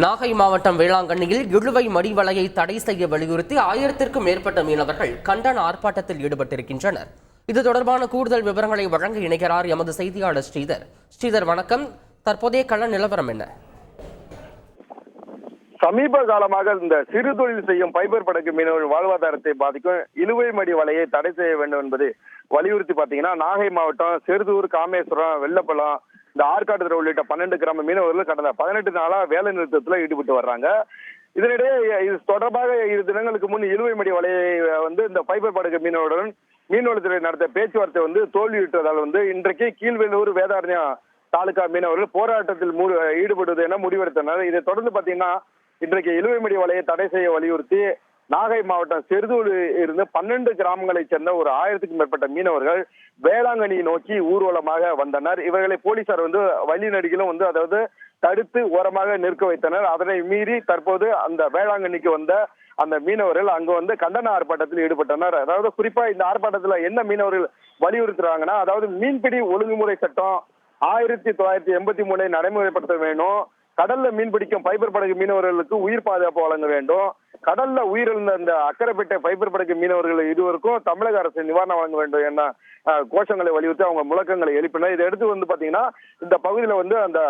நாகை மாவட்டம் வேளாங்கண்ணியில் இழுவை மடிவலையை தடை செய்ய வலியுறுத்தி 1000க்கும் மேற்பட்ட மீனவர்கள் கண்டன ஆர்ப்பாட்டத்தில் ஈடுபட்டிருக்கின்றனர். இது தொடர்பான கூடுதல் விவரங்களை வழங்க இணைகிறார் எமது செய்தியாளர் ஸ்ரீதர். ஸ்ரீதர், வணக்கம். தற்போதைய கள நிலவரம் என்ன? சமீப காலமாக இந்த சிறு தொழில் செய்யும் பைபர் படகு மீனவர்கள் வாழ்வாதாரத்தை பாதிக்கும் இழுவை மடி வலையை தடை செய்ய வேண்டும் என்பது வலியுறுத்தி பாத்தீங்கன்னா நாகை மாவட்டம் செருதூர், காமேஸ்வரம், வெள்ளப்பள்ளம், இந்த ஆற்காட்டு உள்ளிட்ட 12 கிராம மீனவர்கள் கடந்த 18 நாளா வேலை நிறுத்தத்துல ஈடுபட்டு வர்றாங்க. இதனிடையே இது தொடர்பாக 2 தினங்களுக்கு முன் இழுவை மடி வலையை இந்த பைபர் படகு மீனவர்களுடன் மீன்வளத்துறை நடத்த பேச்சுவார்த்தை தோல்வியுற்றதால் இன்றைக்கு கீழ்வேலூர், வேதாரண்யம் தாலுகா மீனவர்கள் போராட்டத்தில் ஈடுபடுவது என முடிவெடுத்தனர். இதை தொடர்ந்து பாத்தீங்கன்னா இன்றைக்கு இழுவை மடி வலையை தடை செய்ய வலியுறுத்தி நாகை மாவட்டம் செருதூரில் இருந்து 12 கிராமங்களைச் சேர்ந்த ஒரு 1000க்கும் மேற்பட்ட மீனவர்கள் வேளாங்கண்ணி நோக்கி ஊர்வலமாக வந்தனர். இவர்களை போலீசார் வழி நெடுகிலும் அதாவது தடுத்து ஓரமாக நிற்க வைத்தனர். அதனை மீறி தற்போது அந்த வேளாங்கண்ணிக்கு வந்த அந்த மீனவர்கள் அங்கு கண்டன ஆர்ப்பாட்டத்தில் ஈடுபட்டனர். அதாவது குறிப்பா இந்த ஆர்ப்பாட்டத்துல என்ன மீனவர்கள் வலியுறுத்துறாங்கன்னா, அதாவது மீன்பிடி ஒழுங்குமுறை சட்டம் 1983 நடைமுறைப்படுத்த வேண்டும், கடல்ல மீன்பிடிக்கும் பைபர் படகு மீனவர்களுக்கு உயிர் பாதுகாப்பு வழங்க வேண்டும், கடல்ல உயிரிழந்த அந்த அக்கரைப்பேட்டை பைபர் படகு மீனவர்கள் இருவருக்கும் தமிழக அரசு நிவாரணம் வழங்க வேண்டும் என கோஷங்களை வலியுறுத்தி அவங்க முழக்கங்களை எழுப்பினர். இதை எடுத்து பாத்தீங்கன்னா இந்த பகுதியில அந்த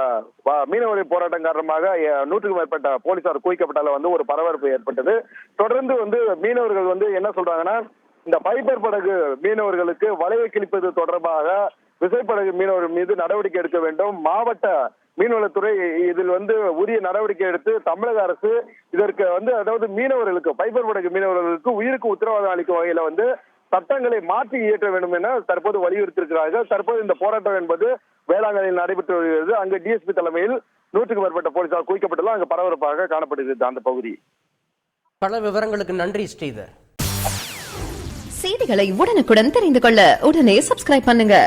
மீனவர்கள் போராட்டம் காரணமாக 100க்கும் மேற்பட்ட போலீசார் குவிக்கப்பட்டால ஒரு பரபரப்பு ஏற்பட்டது. தொடர்ந்து மீனவர்கள் என்ன சொல்றாங்கன்னா, இந்த பைபர் படகு மீனவர்களுக்கு வலையை கிழிப்பது தொடர்பாக விசைப்படகு மீனவர்கள் மீது நடவடிக்கை எடுக்க வேண்டும், மாவட்ட மீன்வளத்துறை இதில் உரிய நடவடிக்கை எடுத்து தமிழக அரசு இதற்கு அதாவது மீனவர்களுக்கு பைபர் படகு மீனவர்களுக்கு உயிருக்கு உத்தரவாதம் அளிக்கும் வகையில சட்டங்களை மாற்றி இயற்ற வேண்டும் என தற்போது வலியுறுத்தியிருக்கிறார்கள். தற்போது இந்த போராட்டம் என்பது வேளாங்கண்ணியில் நடைபெற்று வருகிறது. அங்கு டிஎஸ்பி தலைமையில் 100க்கும் மேற்பட்ட போலீசார் குவிக்கப்பட்டுள்ள அங்கு பரபரப்பாக காணப்படுகிறது அந்த பகுதி. பல விவரங்களுக்கு நன்றி ஸ்ரீதர். செய்திகளை உடனுக்குடன் தெரிந்து கொள்ள உடனே சப்ஸ்கிரைப் பண்ணுங்க.